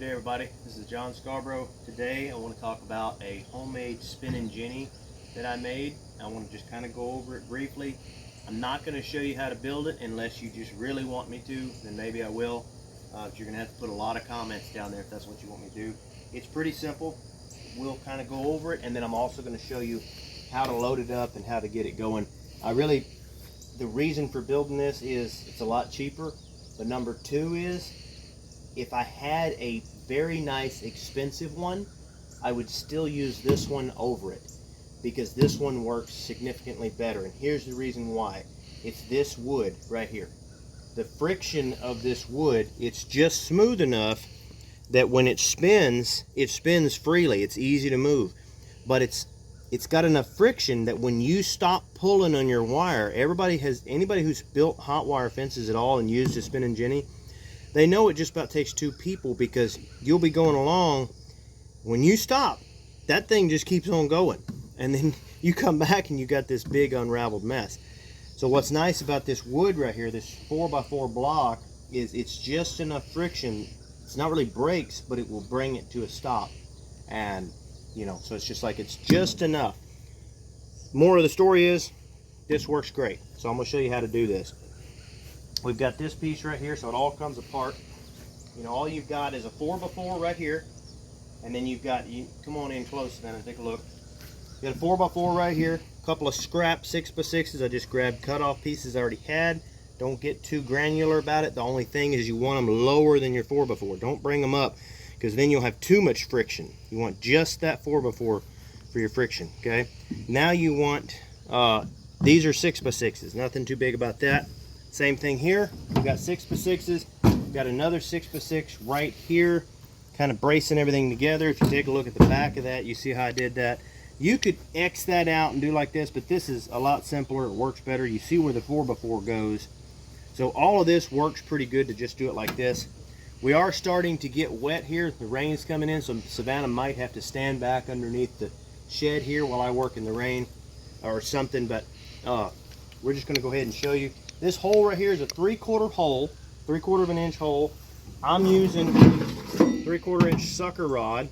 Good day, everybody. This is John Scarborough. Today I want to talk about a homemade spinning Jenny that I made. I want to just kind of go over it briefly. I'm not going to show you how to build it unless you just really want me to, then maybe I will. But you're going to have to put a lot of comments down there if that's what you want me to do. It's pretty simple. We'll kind of go over it, and then I'm also going to show you how to load it up and how to get it going. The reason for building this is it's a lot cheaper, but number two is if I had a very nice expensive one, I would still use this one over it because this one works significantly better. And here's the reason why. It's this wood right here. The friction of this wood, it's just smooth enough that when it spins freely. It's easy to move, but it's got enough friction that when you stop pulling on your wire, anybody who's built hot wire fences at all and used a spinning Jenny, they know it just about takes two people, because you'll be going along, when you stop, that thing just keeps on going, and then you come back and you got this big unraveled mess. So what's nice about this wood right here, this 4x4 block, is it's just enough friction. It's not really brakes, but it will bring it to a stop. And so it's just like, it's just enough. More of the story is, this works great. So I'm gonna show you how to do this. We've got this piece right here, so it all comes apart. All you've got is a 4x4 right here, and then you've got, come on in close then and take a look. You got a 4x4 right here, a couple of scrap 6x6s. I just grabbed cut off pieces I already had. Don't get too granular about it. The only thing is you want them lower than your 4x4. Don't bring them up, because then you'll have too much friction. You want just that 4x4 for your friction, okay? Now you want, these are 6x6s, nothing too big about that. Same thing here, we've got 6x6s, we've got another 6x6 right here, kind of bracing everything together. If you take a look at the back of that, you see how I did that. You could X that out and do like this, but this is a lot simpler, it works better. You see where the 4x4 goes. So all of this works pretty good to just do it like this. We are starting to get wet here, the rain's coming in, so Savannah might have to stand back underneath the shed here while I work in the rain or something, but we're just gonna go ahead and show you. This hole right here is a 3/4 hole, 3/4 of an inch hole. I'm using 3/4 inch sucker rod.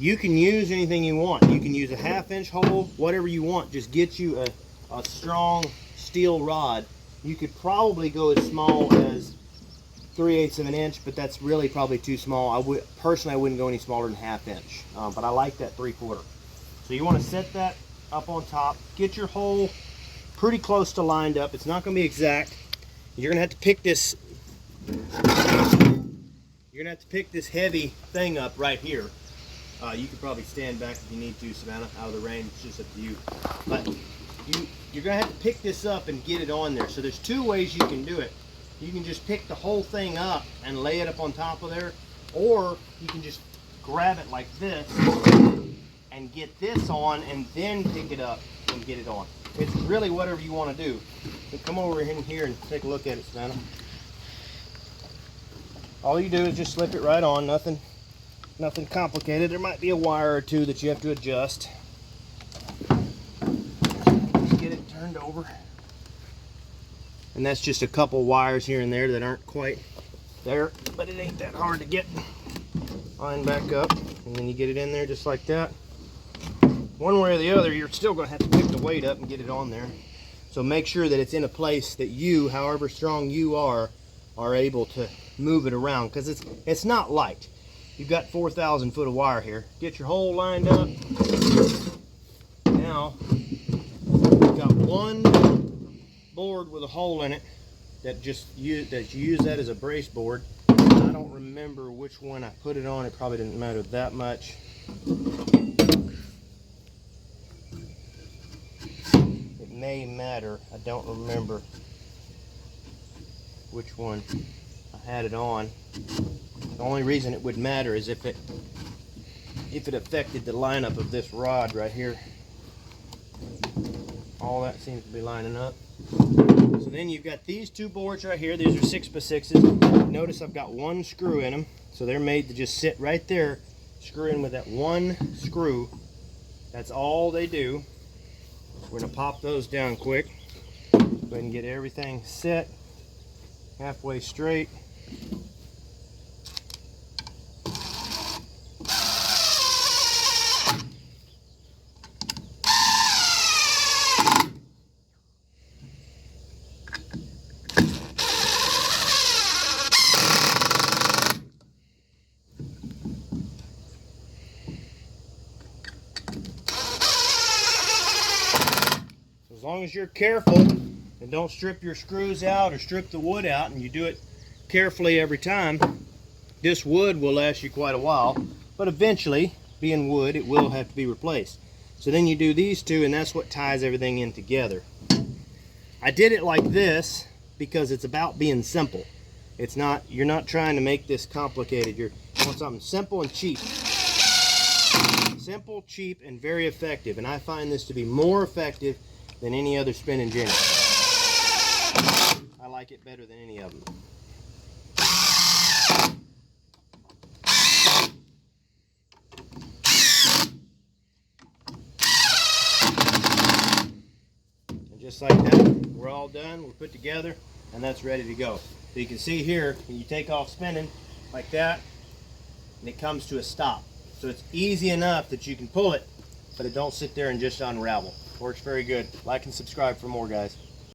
You can use anything you want. You can use a 1/2 inch hole, whatever you want. Just get you a strong steel rod. You could probably go as small as 3/8 of an inch, but that's really probably too small. Personally, I wouldn't go any smaller than 1/2 inch, but I like that 3/4. So you want to set that up on top. Get your hole pretty close to lined up. It's not going to be exact. You're going to have to pick this. You're going to have to pick this heavy thing up right here. You could probably stand back if you need to, Savannah, out of the rain. It's just up to you. But you're going to have to pick this up and get it on there. So there's two ways you can do it. You can just pick the whole thing up and lay it up on top of there, or you can just grab it like this and get this on and then pick it up and get it on. It's really whatever you want to do. So come over in here and take a look at it, Savannah. All you do is just slip it right on, nothing complicated. There might be a wire or two that you have to adjust. Just get it turned over. And that's just a couple wires here and there that aren't quite there, but it ain't that hard to get. Line back up, and then you get it in there just like that. One way or the other, you're still going to have to pick the weight up and get it on there. So make sure that it's in a place that you, however strong you are able to move it around, because it's not light. You've got 4,000 foot of wire here. Get your hole lined up. Now, you've got one board with a hole in it that you use that as a brace board. I don't remember which one I put it on. It probably didn't matter that much. It may matter. I don't remember which one I had it on. The only reason it would matter is if it affected the lineup of this rod right here. All that seems to be lining up. So then you've got these two boards right here. These are 6x6s. Notice I've got one screw in them, so they're made to just sit right there, screw in with that one screw. That's all they do. We're going to pop those down quick. Go ahead and get everything set halfway straight. long as you're careful and don't strip your screws out or strip the wood out, and you do it carefully every time, this wood will last you quite a while. But eventually, being wood, it will have to be replaced. So then you do these two, and that's what ties everything in together. I did it like this because it's about being simple. It's not, you're not trying to make this complicated. You want something simple and cheap. Simple, cheap, and very effective. And I find this to be more effective than any other spinning jenny. I like it better than any of them. And just like that, we're all done. We're put together, and that's ready to go. So you can see here, when you take off spinning like that, and it comes to a stop. So it's easy enough that you can pull it, but it don't sit there and just unravel. Works very good. Like and subscribe for more, guys.